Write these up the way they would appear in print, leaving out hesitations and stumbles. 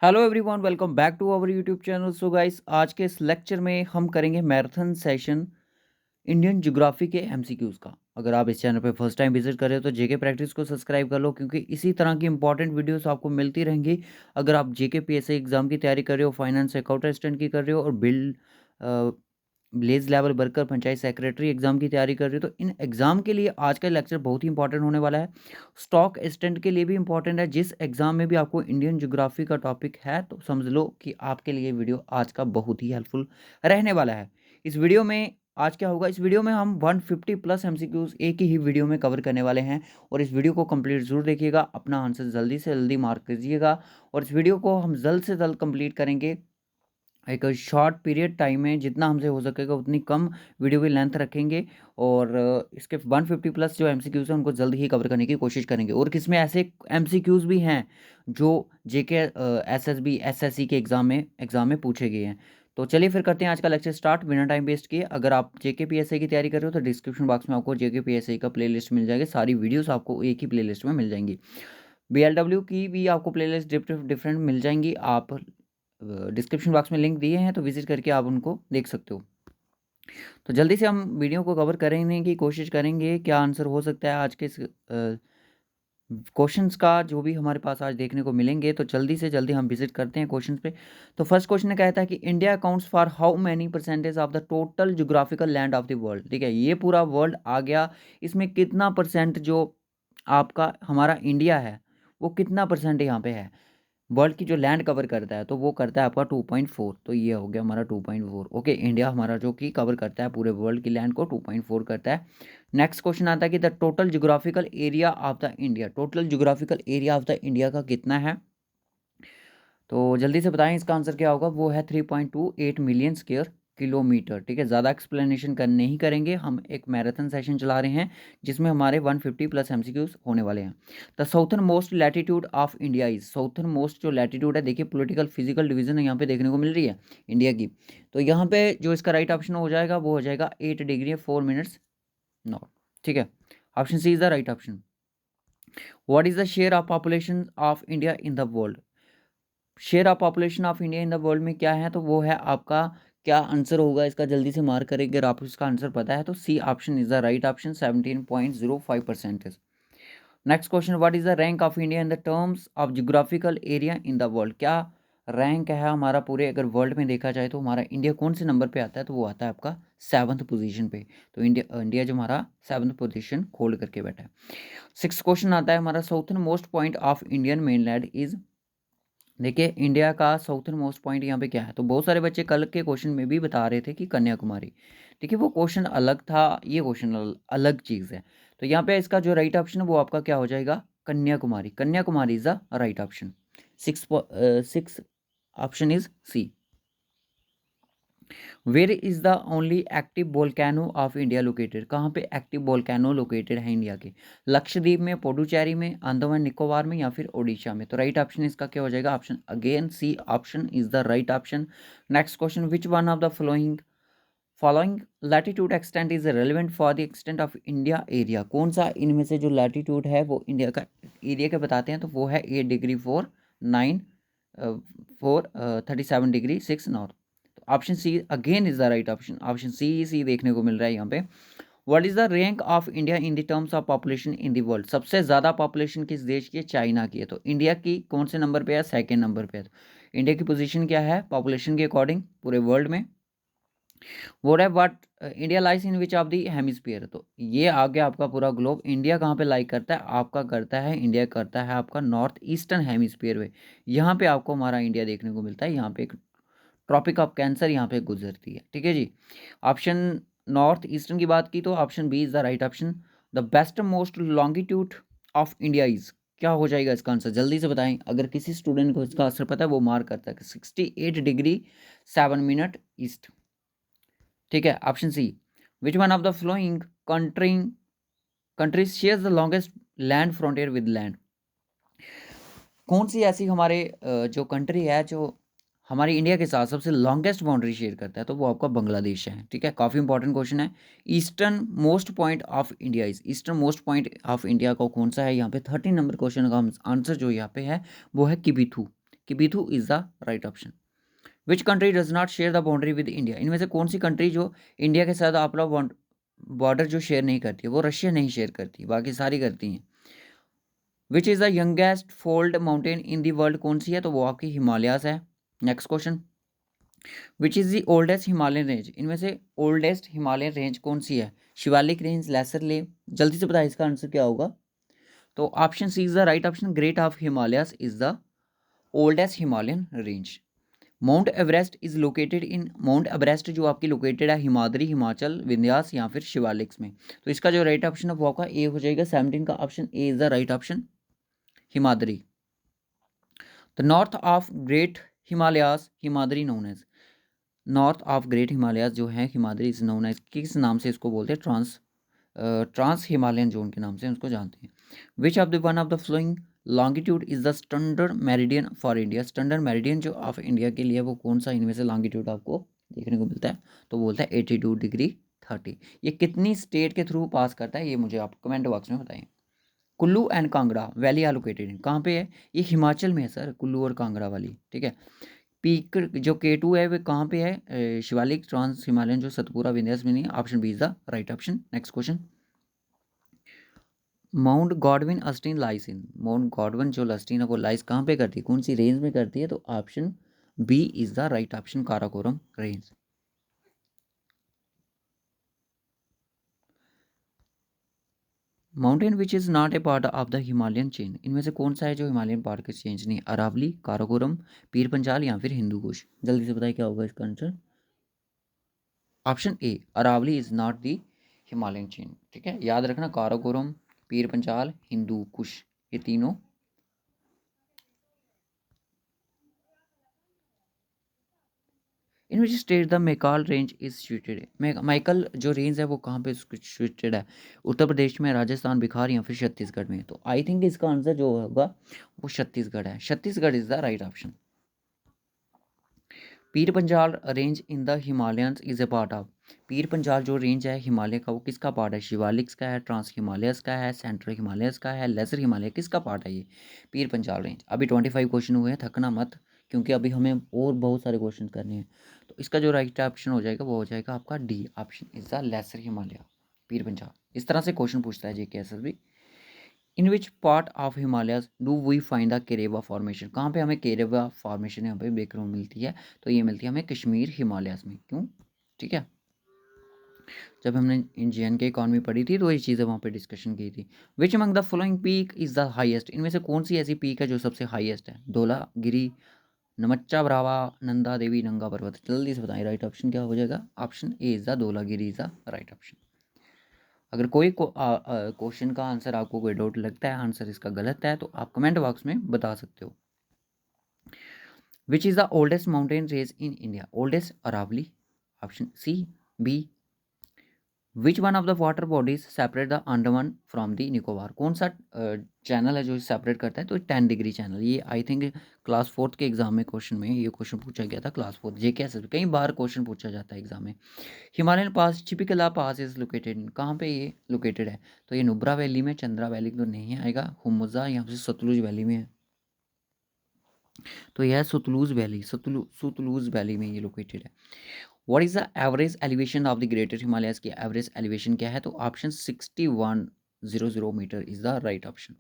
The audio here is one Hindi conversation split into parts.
Hello everyone, welcome back to our YouTube channel. So guys, आज के इस लेक्चर में हम करेंगे मैराथन सेशन इंडियन ज्योग्राफी के एमसीक्यूज़ का। अगर आप इस चैनल पे फर्स्ट टाइम विजिट कर रहे हो तो जेके प्रैक्टिस को सब्सक्राइब कर लो, क्योंकि इसी तरह की इंपॉर्टेंट वीडियोस आपको मिलती रहेंगी। अगर आप जेके पीएसआई एग्जाम की तैयारी कर रहे हो, फाइनेंस अकाउंट असिस्टेंट की कर रहे हो, और village level worker panchayat secretary exam की तैयारी कर रहे हो, तो इन एग्जाम के लिए आज का लेक्चर बहुत ही इंपॉर्टेंट होने वाला है। स्टॉक असिस्टेंट के लिए भी इंपॉर्टेंट है। जिस एग्जाम में भी आपको इंडियन ज्योग्राफी का टॉपिक है, तो समझ लो कि आपके लिए वीडियो आज का बहुत ही हेल्पफुल रहने वाला है। इस वीडियो में आज क्या होगा, इस वीडियो में हम 150 प्लस एमसीक्यूज एक ही वीडियो में कवर करने वाले हैं। और इस वीडियो को कंप्लीट जरूर देखिएगा, अपना आंसर जल्दी से जल्दी मार्क कीजिएगा। और इस वीडियो को हम जल्द से जल्द कंप्लीट करेंगे। एक शॉर्ट पीरियड टाइम में जितना हमसे हो सकेगा उतनी कम वीडियो की लेंथ रखेंगे। और इसके 150 प्लस जो एमसीक्यूज़ हैं उनको जल्द ही कवर करने की कोशिश करेंगे। और किसमें ऐसे एमसीक्यूज़ भी हैं जो जेके एसएसबी एसएससी के एग्ज़ाम में पूछे गए हैं। तो चलिए फिर करते हैं आज का लेक्चर स्टार्ट बिना टाइम वेस्ट किए। अगर आप जेके पीएसआई की तैयारी कर रहे हो तो डिस्क्रिप्शन बॉक्स में आपको जेके पीएसआई का प्लेलिस्ट मिल जाएगा। सारी वीडियोस आपको एक ही प्लेलिस्ट में मिल जाएंगी। बीएलडब्ल्यू की भी आपको प्लेलिस्ट डिफरेंट मिल जाएंगी। आप डिस्क्रिप्शन बॉक्स में लिंक दिए हैं, तो विजिट करके आप उनको देख सकते हो। तो जल्दी से हम वीडियो को कवर करने की कोशिश करेंगे। क्या आंसर हो सकता है आज के इस क्वेश्चंस का जो भी हमारे पास आज देखने को मिलेंगे। तो जल्दी से जल्दी हम विजिट करते हैं क्वेश्चंस पे। तो फर्स्ट क्वेश्चन ने कहता है कि India accounts for how many percentage of the total geographical land of the world. ठीक है, ये पूरा वर्ल्ड आ गया। इसमें कितना परसेंट जो आपका हमारा इंडिया है, वो कितना परसेंट यहाँ पे है वर्ल्ड की जो लैंड कवर करता है, तो वो करता है आपका 2.4। तो ये हो गया हमारा 2.4। ओके, इंडिया हमारा जो कि कवर करता है पूरे वर्ल्ड की लैंड को 2.4 करता है। नेक्स्ट क्वेश्चन आता है कि the total geographical area of the India, total geographical area of the India का कितना है। तो जल्दी से बताएं इसका आंसर क्या होगा। वो है 3.28 मिलियन स्क्वायर किलोमीटर। ठीक है, ज़्यादा एक्सप्लेनेशन नहीं करेंगे। हम एक मैराथन सेशन चला रहे हैं जिसमें हमारे 150 प्लस एमसीक्यूज होने वाले हैं। The southern most latitude of India is, southern most जो लैटिट्यूड है, देखिए पॉलिटिकल फिजिकल डिवीजन यहाँ पे देखने को मिल रही है इंडिया की। तो यहाँ पे जो इसका राइट ऑप्शन हो जाएगा वो हो जाएगा 8 डिग्री 4 मिनट्स नॉर्थ। ठीक है, option C is the right option. What is the share of population of India in the world, share of population of India in the world में क्या है, तो वो है आपका, क्या आंसर होगा इसका, जल्दी से मार्क करें अगर आपको इसका आंसर पता है। तो C option is the right option, 17.05%। Next question, what is the rank of India in the terms of geographical area in the world, क्या रैंक है हमारा पूरे अगर वर्ल्ड में देखा जाए तो हमारा इंडिया कौन से नंबर पे आता है, तो वो आता है आपका 7th पोजीशन पे। तो इंडिया जो हमारा 7th पोजीशन होल्ड करके बैठा है। सिक्स क्वेश्चन आता है हमारा, southern most point of Indian mainland is, देखिए इंडिया का साउथर्न मोस्ट पॉइंट यहाँ पे क्या है। तो बहुत सारे बच्चे कल के क्वेश्चन में भी बता रहे थे कि कन्याकुमारी। देखिए वो क्वेश्चन अलग था, ये क्वेश्चन अलग चीज़ है। तो यहाँ पे इसका जो राइट ऑप्शन है वो आपका क्या हो जाएगा, Kanyakumari. Kanyakumari is the right option. Six option is C. Where is the only active volcano of India located, कहाँ पे एक्टिव वोल्केनो लोकेटेड है इंडिया के, लक्षद्वीप में, पुडुचेरी में, अंडमान निकोबार में, या फिर ओडिशा में। तो राइट ऑप्शन इसका क्या हो जाएगा, option again C option is the right option. Next question, which one of the following latitude extent is relevant for the extent of India area, कौन सा इनमें से जो लैटिट्यूड है वो इंडिया का एरिया का बताते हैं, तो वो है 8 degree 4 9 4 37 degree 6 north. Option C again is the right option, option C देखने को मिल रहा है यहाँ पे। What is the rank of India in the terms of population in the world, सबसे ज़्यादा पॉपुलेशन किस देश की है, चाइना की है। तो इंडिया की कौन से नंबर पे है, सेकेंड नंबर पे है। तो इंडिया की पोजीशन क्या है पॉपुलेशन के अकॉर्डिंग पूरे वर्ल्ड में। व्हाट है what India lies in which of the hemisphere, तो ये आ गया आपका पूरा ग्लोब। इंडिया कहाँ पे लाइक करता है, आपका करता है, इंडिया करता है आपका नॉर्थ ईस्टर्न हेमिस्फीयर में। यहाँ पे आपको हमारा इंडिया देखने को मिलता है। यहाँ पे एक ट्रॉपिक ऑफ कैंसर यहाँ पे गुजरती है। ठीक है जी, ऑप्शन नॉर्थ ईस्टर्न की बात की तो option B is the right option. The best most longitude of India is, क्या हो जाएगा इसका आंसर, जल्दी से बताएं। अगर किसी स्टूडेंट को इसका आंसर पता है वो मार्क करता है 68 डिग्री 7 मिनट ईस्ट। ठीक है, option C, which one of the following countries shares the longest land frontier with land, कौन सी ऐसी हमारे जो कंट्री है जो हमारी इंडिया के साथ सबसे लॉन्गेस्ट बाउंड्री शेयर करता है, तो वो आपका बांग्लादेश है। ठीक है, काफ़ी इंपॉर्टेंट क्वेश्चन है। Eastern most point of India is, eastern most point of India का कौन सा है, यहाँ पे 13 नंबर क्वेश्चन का आंसर जो यहाँ पे है वो है Kibithu. Kibithu is the right option. Which country does not share the boundary with India, इनमें से कौन सी कंट्री जो इंडिया के साथ अपना बॉर्डर जो शेयर नहीं करती है, वो रशिया नहीं शेयर करती, बाकी सारी करती हैं। विच is the youngest fold mountain in the world, कौन सी है, तो वो आपकी हिमालयास है। Next question, which is the oldest Himalayan range, इनमें से ओल्डेस्ट हिमालयन रेंज कौन सी है, शिवालिक रेंज, लेसर ले, जल्दी से बताइए इसका आंसर क्या होगा। तो option C is the right option, great of Himalayas is the oldest Himalayan range. Mount Everest is located in, Mount Everest जो आपकी लोकेटेड है हिमाद्री, हिमाचल, विंध्यास या फिर शिवालिक्स में। तो इसका जो राइट ऑप्शन है वो आपका ए हो जाएगा, 17 का option A is the right option, Himadri. The north of great Himalayas, Himadri known as, north of great Himalayas जो है हिमाद्री इज नोन एज, किस नाम से इसको बोलते हैं, ट्रांस हिमालयन जोन के नाम से उसको जानते हैं। विच of the one of the flowing longitude is the standard meridian for India, standard meridian जो ऑफ इंडिया के लिए वो कौन सा इनमें से लॉन्गिट्यूड आपको देखने को मिलता है, तो बोलता है 82°30। ये कितनी स्टेट के थ्रू पास करता है ये मुझे आप कमेंट बॉक्स में बताएं। Kullu and Kangra valley are located, कहाँ पे है, ये हिमाचल में है सर, कुल्लू और कांगड़ा वाली, ठीक है। पीक जो K2 है वो कहाँ पे है, शिवालिक, ट्रांस हिमालयन जो सतपुरा, विंध्यास में नहीं है, option B is the right option. Next question, mount Godwin Austen lies in, mount Godwin जो अस्टीन है वो लाइस कहाँ पे करती है, कौन सी रेंज में करती है, तो option B is the right option, Karakoram range. Mountain which is not a part of the Himalayan chain, इनमें से कौन सा है जो हिमालयन पार्ट के चेंज नहीं, अरावली, काराकोरम, पीर पंचाल या फिर हिंदू कुश, जल्दी से बताइए क्या होगा इसका answer. Option A Aravalli is not the Himalayan chain, ठीक है, याद रखना, काराकोरम, पीर पंचाल, हिंदू कुश, ये तीनों। In which state the Maikal range is situated, Maikal जो रेंज है वो कहाँ पे सिचुएटेड है, उत्तर प्रदेश में, राजस्थान, बिहार या फिर छत्तीसगढ़ में, तो आई थिंक इसका आंसर जो होगा वो छत्तीसगढ़ है, Chhattisgarh is the right option. Pir Panjal range in the Himalayas is a part of, Pir Panjal जो रेंज है हिमालय का वो किसका पार्ट है, शिवालिक्स का है, ट्रांस हिमालयस का है, सेंट्रल हिमालयस का है, लेसर हिमालय, किसका पार्ट है ये पीर पंजाल रेंज। अभी 25 क्वेश्चन हुए हैं, थकना मत, क्योंकि अभी हमें और बहुत सारे क्वेश्चन करने हैं। तो इसका जो राइट ऑप्शन हो जाएगा वो हो जाएगा आपका D option is the lesser Himalaya, Pir Panjal. इस तरह से क्वेश्चन पूछता है JK SSB। In which part of Himalayas do we find the Karewa formation, कहाँ पे हमें केरेवा फॉर्मेशन यहाँ पे देखने को मिलती है, तो ये मिलती है हमें कश्मीर हिमालयाज में, क्यों, ठीक है। जब हमने इंडियन के इकॉनमी पढ़ी थी तो ये चीज़ें वहाँ पे डिस्कशन की थी। Which among the following peak is the highest, इनमें से कौन सी ऐसी पीक है जो सबसे हाईएस्ट है, धौलागिरी, नमच्चा ब्रावा, नंदा देवी, नंगा पर्वत, जल्दी से बताएं राइट ऑप्शन क्या हो जाएगा, option A is the Dhaulagiri is the right option. अगर कोई क्वेश्चन का आंसर आपको कोई डाउट लगता है, आंसर इसका गलत है, तो आप कमेंट बॉक्स में बता सकते हो। Which is the oldest mountain range in India, oldest Aravalli, option C, B, which one of the water bodies separate the Andaman from the Nicobar, कौन सा चैनल है जो सेपरेट करता है, तो 10 डिग्री चैनल, ये आई थिंक क्लास 4 के एग्जाम में क्वेश्चन में ये क्वेश्चन पूछा गया था, क्लास 4 JK SSB कई बार क्वेश्चन पूछा जाता है एग्जाम में। हिमालयन पास, चिपिकला पास इज लोकेटेड, कहाँ पे ये लोकेटेड है, तो ये नुब्रा वैली में, चंद्रा वैली तो नहीं आएगा, हुमुजा या फिर सतलुज वैली में है, तो यह सतलुज वैली, सतलुज वैली में ये लोकेटेड है। What is the average elevation of the greater Himalayas की एवरेज एलिवेशन क्या है, तो option 6100 metre is the right option.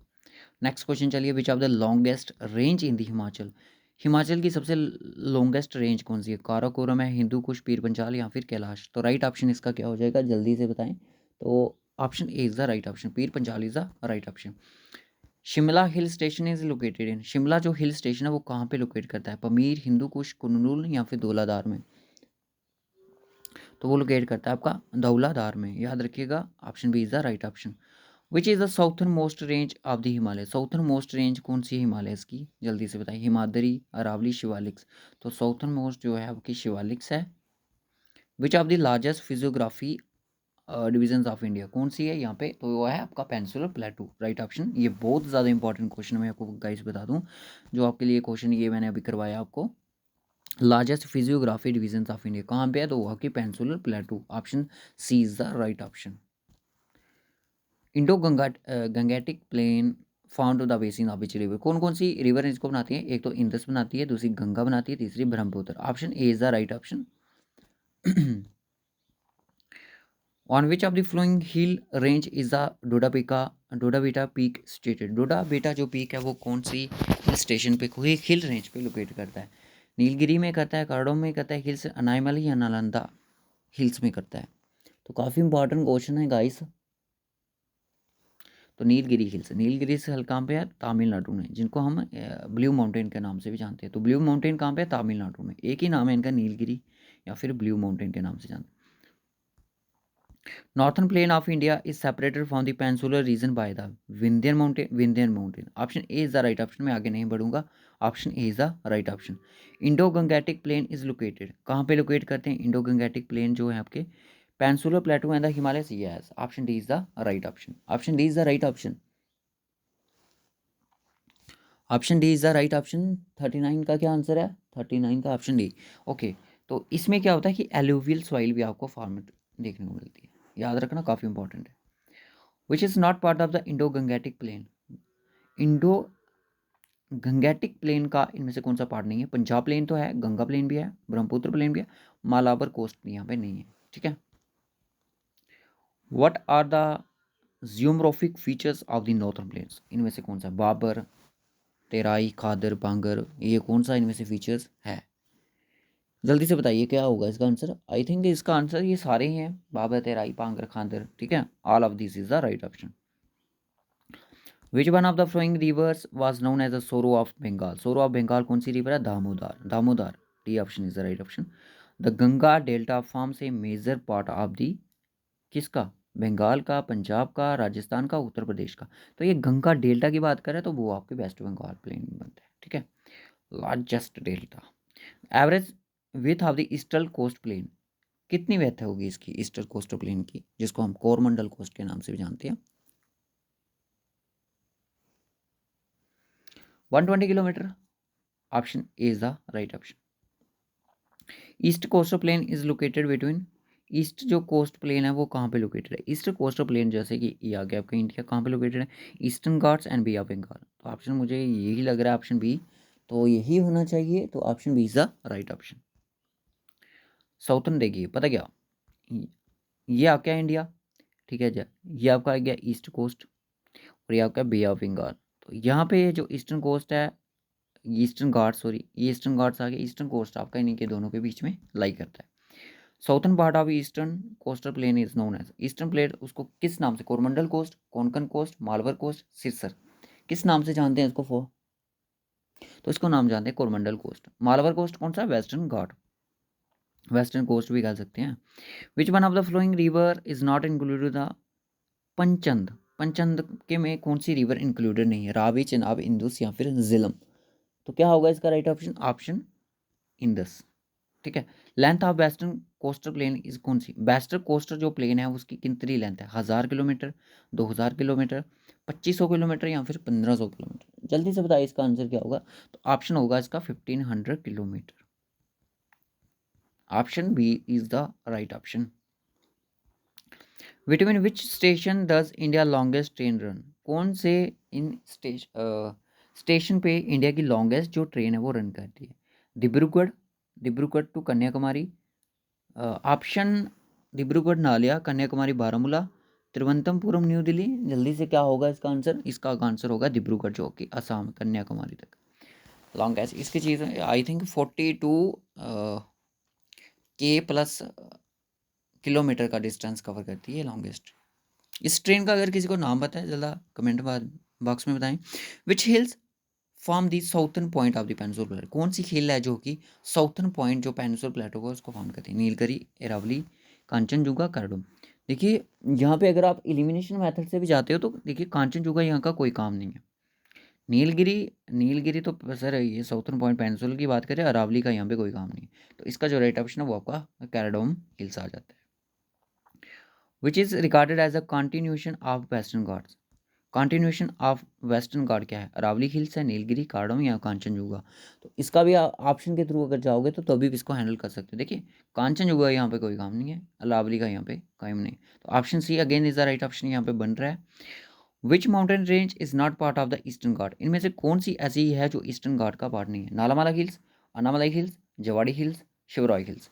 Next question चलिए, which of the longest range in the Himachal, Himachal की सबसे लॉन्गेस्ट रेंज कौन सी है, काराकोरम है, हिंदू कुश, पीर पंचाल या फिर कैलाश, तो राइट ऑप्शन इसका क्या हो जाएगा, जल्दी से बताएं, तो option A is the right option, Pir Panjal is the right option. Shimla hill station is located in, Shimla जो हिल स्टेशन है वो कहाँ पे लोकेट करता है, पमीर, हिंदू कुश, कुनलुल या फिर धौलाधार में, तो वो लोकेट करता है आपका धौलाधार में, याद रखिएगा, option B is the right option. Which is the southern most range of the Himalaya, southern most range कौन सी है हिमालयस की, जल्दी से बताइए, हिमाद्री, अरावली, शिवालिक्स, तो साउथर्न मोस्ट जो है आपकी शिवालिक्स है। Which of the largest physiography divisions of India, कौन सी है यहाँ पे, तो वो है आपका पेंसुलर प्लेटू, राइट ऑप्शन। ये बहुत ज़्यादा इंपॉर्टेंट क्वेश्चन मैं आपको गाइस बता दूँ, जो आपके लिए क्वेश्चन ये मैंने अभी करवाया आपको, largest physiography divisions of India कहाँ पे है, तो वो आपकी peninsular plateau, option C is the right option. Indo Gangetic plain found the basin of which river, कौन कौन सी रिवर इसको बनाती है? एक तो इंदस बनाती है, दूसरी गंगा बनाती है, तीसरी Brahmaputra. Option A is the right option. On which of the following hill range is the Doddabetta peak situated, डोडा बेटा जो पीक है वो कौन सी हिल स्टेशन पे, कोई हिल रेंज पे लोकेट करता है? नीलगिरी में करता है, कार्डोम में करता है हिल्स, अनाईमली या नालंदा हिल्स में करता है? तो काफ़ी इंपॉर्टेंट क्वेश्चन है गाइस। तो नीलगिरी हिल्स, नीलगिरी से हिल कहाँ पे है? तमिलनाडु में, जिनको हम ब्लू माउंटेन के नाम से भी जानते हैं। तो ब्लू माउंटेन कहाँ पे है? तमिलनाडु में। एक ही नाम है इनका, नीलगिरी या फिर ब्लू माउंटेन के नाम से जानते हैं। Northern plain of India is separated from the peninsular region by the Vindhyan mountain, Vindhyan mountain. Option A is the right option. मैं आगे नहीं बढ़ूंगा, option A is the right option. Indo Gangetic plain is located, कहाँ पे लोकेट करते हैं इंडो गंगेटिक प्लेन जो है आपके? Peninsular Plato and the Himalayas, yes, option D is the right option. Option D is the right option. Option D is the right option. 39 का क्या आंसर है? 39 का ऑप्शन डी। ओके, तो इसमें क्या होता है कि एलुवियल सॉइल भी आपको फॉर्मेट देखने को मिलती है, याद रखना, काफ़ी इंपॉर्टेंट है। Which is not part of the Indo Gangetic plane, Indo Gangetic plane का इनमें से कौन सा पार्ट नहीं है? पंजाब प्लेन तो है, गंगा प्लेन भी है, ब्रह्मपुत्र प्लेन भी है, मालाबर कोस्ट भी यहाँ पे नहीं है, ठीक है। What are the geomorphic features of the northern plains, इनमें से कौन सा? बाबर, तेराई, खादर, बांगर, ये कौन सा इनमें से फीचर्स है? जल्दी से बताइए क्या होगा इसका आंसर। आई थिंक इसका आंसर ये सारे ही हैं, बाबर, तेराई, बांगर, खादर, ठीक है। All of this is the right option. Which one of the following rivers was known as the sorrow of Bengal, sorrow of Bengal कौन सी रिवर है? Damodar, Damodar, D option is the right option. The Ganga delta forms a major part of the, किसका? बंगाल का, पंजाब का, राजस्थान का, उत्तर प्रदेश का। तो ये गंगा डेल्टा की बात करें तो वो आपके वेस्ट बंगाल प्लेन में बनता है, ठीक है, largest delta. Average width of the eastern coast plain, कितनी विड्थ होगी इसकी ईस्टर्न कोस्टल प्लेन की, जिसको हम कोरमंडल कोस्ट के नाम से भी जानते हैं? 120 kilometre, option A is the right option. East coastal plain is located between, east जो कोस्ट प्लेन है वो कहाँ पे लोकेटेड है? ईस्ट कोस्टल प्लेन जैसे कि ये आ गया आपका इंडिया, कहाँ पे लोकेटेड है? Eastern Ghats and Bay of Bengal. तो ऑप्शन मुझे यही लग रहा है, ऑप्शन बी, तो यही होना चाहिए, तो option B is the right option. Southern देखिए, पता क्या, ये आपका इंडिया, ठीक है जी, ये आपका आ गया ईस्ट कोस्ट, और ये आपका बे ऑफ बंगाल। तो यहाँ पे जो ईस्टर्न कोस्ट है, ईस्टर्न घाट्स, सॉरी ये ईस्टर्न घाट्स आ गया, ईस्टर्न कोस्ट आपका इन्हीं के दोनों के बीच में लाई करता है। Southern part of eastern coastal plain is known as, eastern plate उसको किस नाम से? Coromandel coast, Konkan coast, Malabar coast, Circar, किस नाम से जानते हैं इसको? तो इसको नाम जानते हैं कोरमंडल कोस्ट। मालवर कोस्ट कौन सा? वेस्टर्न घाट, वेस्टर्न कोस्ट भी कह सकते हैं। Which one of the following river is not included the Panchnad, Panchnad के में कौन सी रिवर इंक्लूडेड नहीं है? रावी, चेनाब, इंदुस या फिर झेलम। तो क्या होगा इसका राइट ऑप्शन? ऑप्शन इंदस, ठीक है। Length of western coastal plain is कौन सी? वेस्टर्न कोस्टल जो प्लेन है उसकी कितनी लेंथ है? 1000 किलोमीटर, 2000 किलोमीटर, 2500 किलोमीटर या फिर 1500 किलोमीटर? जल्दी से बताइए इसका आंसर क्या होगा। तो ऑप्शन होगा इसका 1500 kilometre. Option B is the right option. Between which station does India longest train run, कौन से इन स्टेशन पे इंडिया की लॉन्गेस्ट जो ट्रेन है वो रन करती है? Dibrugarh, Dibrugarh to Kanyakumari, option Dibrugarh Naliya, Kanyakumari Baramulla, Thiruvananthapuram new Delhi. जल्दी से क्या होगा इसका आंसर? इसका आंसर होगा डिब्रूगढ़ जो कि असम, कन्याकुमारी तक लॉन्गेस्ट। इसकी चीज़ आई थिंक 42 के प्लस किलोमीटर का डिस्टेंस कवर करती है लॉन्गेस्ट। इस ट्रेन का अगर किसी को नाम पता है जल्दा कमेंट बॉक्स में बताएं। Which hills form the southern point of the peninsular plateau, कौन सी हिल है जो कि साउथर्न पॉइंट जो पेनिनसुलर प्लेटो को उसको फॉर्म करती है? नीलगिरी, अरावली, कांचनजुंगा, करडूम। देखिए यहाँ पे अगर आप एलिमिनेशन मेथड से भी जाते हो तो देखिए कांचनजुंगा यहाँ का कोई काम नहीं है। नीलगिरी, नीलगिरी तो सर ये साउथर्न पॉइंट पेनिनसुलर की बात करें, अरावली का यहाँ पे कोई काम नहीं। तो इसका जो राइट ऑप्शन है वो आपका कैराडोम हिल्स आ जाता है। Which is regarded as a continuation of Western Ghats, continuation of Western Ghat क्या है? अरावली हिल्स है, नीलगिरी, कार्डम या कांचनजुंगा। तो इसका भी ऑप्शन के थ्रू अगर जाओगे तो तभी भी इसको हैंडल कर सकते हो। देखिए कांचनजुंगा यहाँ पे कोई काम नहीं है, अरावली का यहाँ पे काम नहीं। तो option C again is the right option यहाँ पे बन रहा है। Which mountain range is not part of the Eastern Ghat, इनमें से कौन सी ऐसी है जो ईस्टर्न घाट का पार्ट नहीं है? Nallamala hills, Anamalai hills, Javadi hills, Shevaroy hills.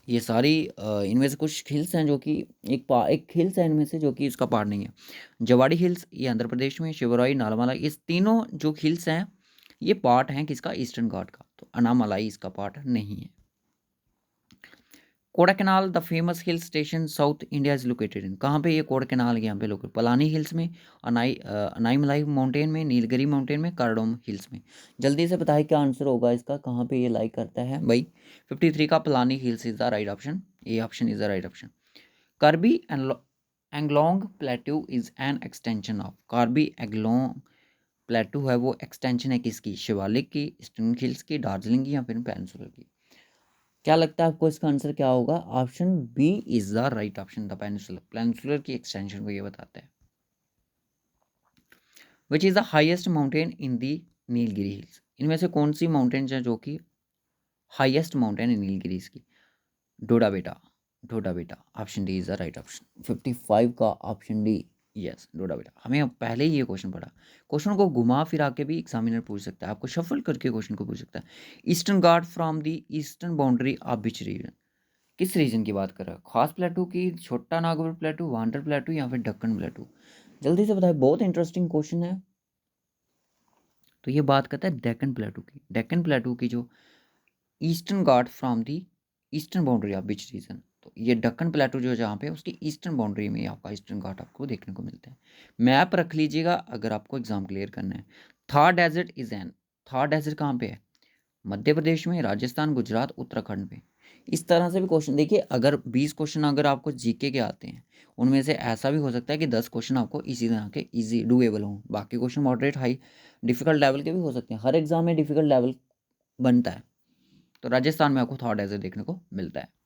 ये सारी इनमें से कुछ हिल्स हैं जो कि एक हिल्स है इनमें से जो कि इसका पार्ट नहीं है। जवाड़ी हिल्स ये आंध्र प्रदेश में, शिवरॉय, नालामाला, इस तीनों जो हिल्स हैं ये पार्ट हैं किसका? ईस्टर्न घाट का। तो अनामलाई इसका पार्ट नहीं है। Kodaikanal the famous hill station South India is located in, कहाँ पे ये कोडाकेनाल यहाँ पे लोकेटेड? पलानी हिल्स में, अनाईमलाई माउंटेन में, नीलगिरी माउंटेन में, कार्डोम हिल्स में। जल्दी से बताइए क्या आंसर होगा इसका, कहाँ पे ये लाई करता है भाई? 53 का Palani hills is the right option. A option is the right option. Karbi Anglong plateau is an extension of, Karbi Anglong plateau है वो एक्सटेंशन है किसकी? शिवालिक की, ईस्टर्न हिल्स की, दार्जिलिंग की, या फिर पेनिनसुलर की? क्या लगता है आपको इसका आंसर क्या होगा? Option B is the right option, the peninsular, peninsular की एक्सटेंशन को ये बताता है। Which is the highest mountain in the Nilgiri hills, इनमें से कौन सी माउंटेन है जो कि हाईएस्ट माउंटेन है नीलगिरीज की? डोडा बेटा, डोडा बेटा, option D is the right option. 55 का ऑप्शन डी, यस डोडा बेटा। हमें अब पहले ही ये क्वेश्चन पढ़ा, क्वेश्चन को घुमा फिरा के भी एग्जामिनर पूछ सकता है, आपको शफल करके क्वेश्चन को पूछ सकता है। Eastern Ghat from the eastern boundary of which region, किस रीजन की बात कर रहा है? खास प्लेटू की, छोटा नागपुर प्लेटू, वांडर प्लेटू, या फिर दक्कन प्लेटू? जल्दी से बताए, बहुत इंटरेस्टिंग क्वेश्चन है। तो ये बात करता है डेक्कन प्लेटू की। डेक्कन प्लेटू की जो eastern Ghat from the eastern boundary of which region, तो ये दक्कन प्लेटू जो जहाँ पे उसकी ईस्टर्न बाउंड्री में आपका ईस्टर्न घाट आपको देखने को मिलता है। मैप रख लीजिएगा अगर आपको एग्जाम क्लियर करना है। Thar desert is an, Thar desert कहाँ पे है? मध्य प्रदेश में, राजस्थान, गुजरात, उत्तराखंड में। इस तरह से भी क्वेश्चन देखिए, अगर 20 क्वेश्चन अगर आपको जीके के आते हैं, उनमें से ऐसा भी हो सकता है कि 10 क्वेश्चन आपको इसी तरह के इजी डूएबल हों, बाकी question moderate high difficult level के भी हो सकते हैं। हर एग्जाम में डिफिकल्ट लेवल बनता है। तो राजस्थान में आपको थॉट ऐसे देखने को मिलता है।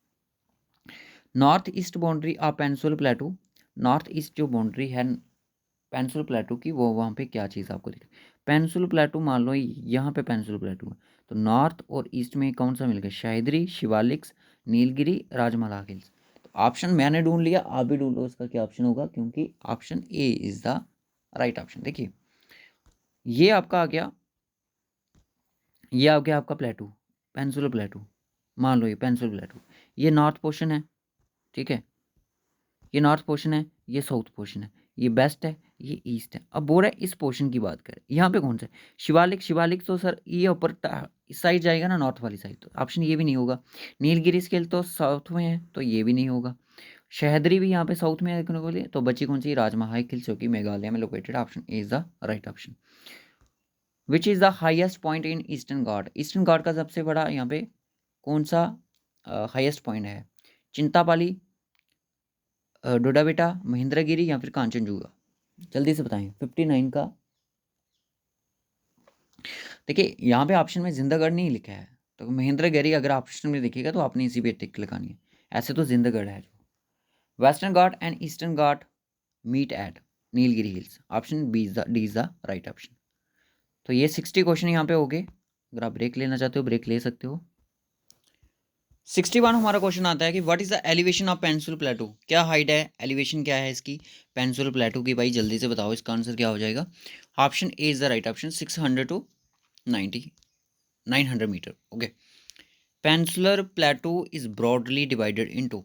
North east boundary of peninsular प्लेटू, north east जो बाउंड्री है पेनिनसुलर प्लेटू की, वो वहाँ पे क्या चीज़ आपको दिखे? पेनिनसुलर प्लेटू मान लो यहाँ पे पेनिनसुलर प्लेटू है, तो नॉर्थ और ईस्ट में कौन सा मिल गया? सह्याद्री, शिवालिक्स, नीलगिरी, राजमाला हिल्स। तो ऑप्शन मैंने ढूंढ लिया, आप भी ढूंढ लो इसका क्या ऑप्शन होगा, क्योंकि option A is the right option. देखिए ये आपका आ गया, ये आ गया आपका प्लेटू, पेनिनसुलर प्लेटू। मान लो ये पेनिनसुलर प्लेटू, ये नॉर्थ पोर्शन है, ठीक है, ये नॉर्थ पोर्शन है, ये साउथ पोर्शन है, ये वेस्ट है, ये ईस्ट है। अब बोल रहा है इस पोर्शन की बात करें, यहाँ पे कौन सा है? शिवालिक, शिवालिक तो सर ये ऊपर इस साइड जाएगा ना, नॉर्थ वाली साइड, तो ऑप्शन ये भी नहीं होगा। नीलगिरी स्केल तो साउथ में है, तो ये भी नहीं होगा। सह्याद्री भी यहाँ पे साउथ में है देखने को लिए, तो बची कौन सी? राजमहल हिल्स जो कि मेघालय में located, option A is the right option. Which is the highest point in Eastern Ghat, Eastern Ghat का सबसे बड़ा यहाँ पे कौन सा हाइएस्ट पॉइंट है? चिंतापाली, डोडा बेटा, महेंद्रगिरी, या फिर कांचनजुगा? जल्दी से बताएं। 59 का, देखिए यहाँ पे ऑप्शन में जिंदागढ़ नहीं लिखा है, तो महेंद्रगिरी अगर ऑप्शन में देखिएगा तो आपने इसी पे टिक लगानी है। ऐसे तो जिंदागढ़ है। जो western ghat and eastern ghat meet at Nilgiri hills, option B is the D is the right option. तो ये 60 क्वेश्चन यहाँ पे हो गए। अगर आप ब्रेक लेना चाहते हो ब्रेक ले सकते हो। 61 हमारा क्वेश्चन आता है कि what is the elevation of peninsular प्लेटू, क्या हाइट है, एलिवेशन क्या है इसकी पेनिनसुलर प्लेटू की? भाई जल्दी से बताओ इसका आंसर क्या हो जाएगा। Option A is the right option, 600 to 900 metre. Okay. Peninsular plateau is broadly divided into,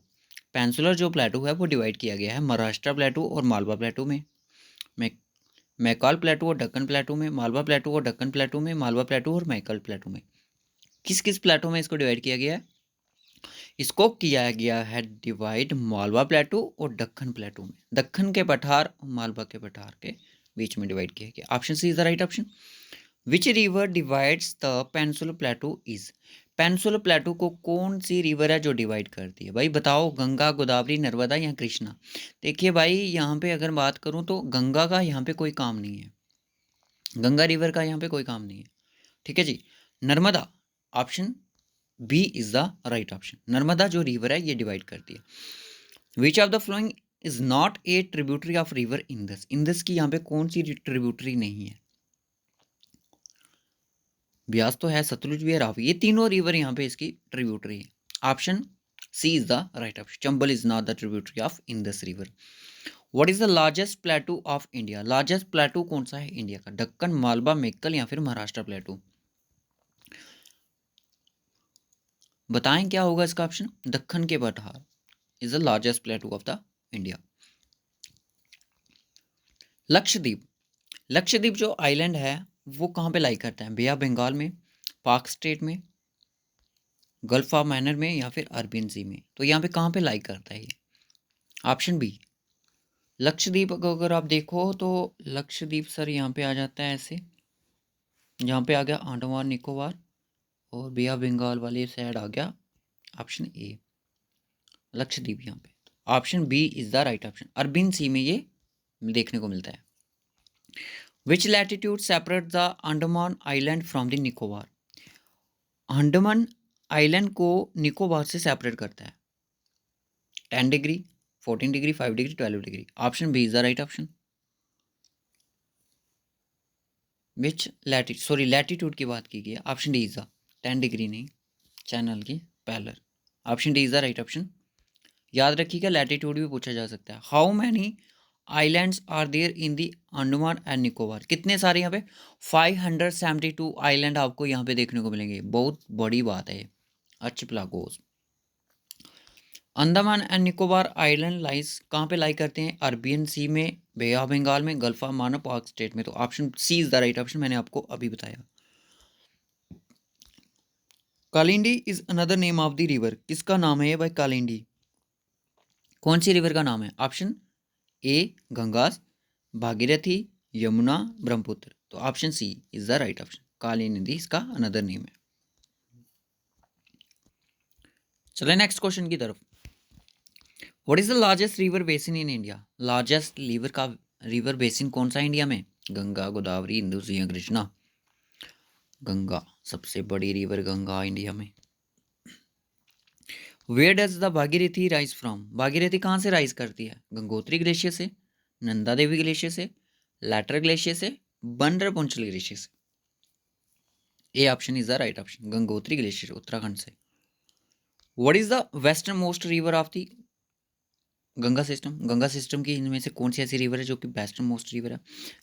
peninsular जो प्लेटू है वो डिवाइड किया गया है महाराष्ट्र प्लेटू और मालवा प्लेटू में, मैकाल प्लेटू और दक्कन प्लेटू में, मालवा प्लेटू और दक्कन प्लेटू में, मालवा प्लेटू और मैकाल प्लेटू में। किस किस प्लेटू में इसको डिवाइड किया गया है? इसको किया गया है डिवाइड मालवा प्लेटू और दक्कन प्लेटू में, दक्कन के पठार और मालवा के पठार के बीच में डिवाइड किया गया। Option C is the right option. Which river divides the peninsular plateau is, peninsular plateau को कौन सी रिवर है जो डिवाइड करती है? भाई बताओ, गंगा, गोदावरी, नर्मदा या कृष्णा? देखिए भाई यहाँ पे अगर बात करूँ तो गंगा का यहाँ पे कोई काम नहीं है, गंगा रिवर का यहाँ पे कोई काम नहीं है, ठीक है जी। Narmada, option B is the right option, Narmada जो रिवर है ये डिवाइड करती है। Which of the following is not a tributary of river Indus, Indus की यहाँ पे कौन सी ट्रिब्यूटरी नहीं है? ब्यास तो है, सतलुज भी है, रावी, ये तीनों रिवर यहाँ पे इसकी ट्रिब्यूटरी है। Option C is the right option, Chambal is not the tributary of Indus river. What is the largest plateau of India? Largest plateau कौन सा है इंडिया का? दक्कन, मालवा, मेक्कल या फिर महाराष्ट्र प्लेटू? बताएं क्या होगा इसका ऑप्शन? दक्कन के पठार is the largest plateau of the India. Lakshadweep, Lakshadweep जो आइलैंड है वो कहाँ पे लाई करता है? बे ऑफ बंगाल में, पाक स्टेट में, गल्फ ऑफ मैनर में या फिर अरबियन सी में? तो यहाँ पे कहाँ पे लाई करता है ये? Option B. लक्षद्वीप को अगर आप देखो तो लक्षद्वीप सर यहाँ पे आ जाता है ऐसे, यहाँ पे आ गया अंडमान निकोबार और बे ऑफ बंगाल वाली साइड आ गया ऑप्शन ए लक्षद्वीप यहाँ पे। Option B is the right option. Arabian Sea में ये देखने को मिलता है। Which latitude separate the Andaman island from the Nicobar? Andaman island को निकोबार से सेपरेट करता है 10 degree, 14 degree, 5 degree, 12 degree. Option B is the right option. Which latitude की बात की गई है। Option D is the 10 degree नहीं, चैनल की parallel. Option D is the right option. याद रखिएगा लैटिट्यूड भी पूछा जा सकता है। How many islands are there in the Andaman and Nicobar? कितने सारे यहाँ पे? 572 आइलैंड आपको यहाँ पे देखने को मिलेंगे। बहुत बड़ी बात है। Archipelagos. Andaman and Nicobar island lies कहाँ पे लाई करते हैं? अरबियन सी में, बे ऑफ बंगाल में, गल्फ ऑफ मानो, पाक स्टेट में। तो option C is the right option, मैंने आपको अभी बताया। Kalindi is another name of the river. किसका नाम है ये भाई कालिंदी? कौन सी रिवर का नाम है? Option A Ganga, Bhagirathi, Yamuna, Brahmaputra. तो option C is the right option. Kali नदी इसका अनदर नेम है। चले नेक्स्ट क्वेश्चन की तरफ। What is the largest river basin in India? Largest river basin कौन सा इंडिया में? गंगा, गोदावरी, इंदु, या कृष्णा? गंगा सबसे बड़ी रिवर, गंगा इंडिया में। Where does the Bhagirathi rise from? Bhagirathi कहाँ से राइज करती है? गंगोत्री ग्लेशियर से, नंदा देवी ग्लेशियर से, लैटर ग्लेशियर से, बंडर पुंछल ग्लेशियर से? A option is the right option, Gangotri glacier Uttarakhand से। What is the westernmost river of the Ganga system? Ganga system की इनमें से कौन सी ऐसी रिवर है जो कि वेस्टर्न मोस्ट रिवर है?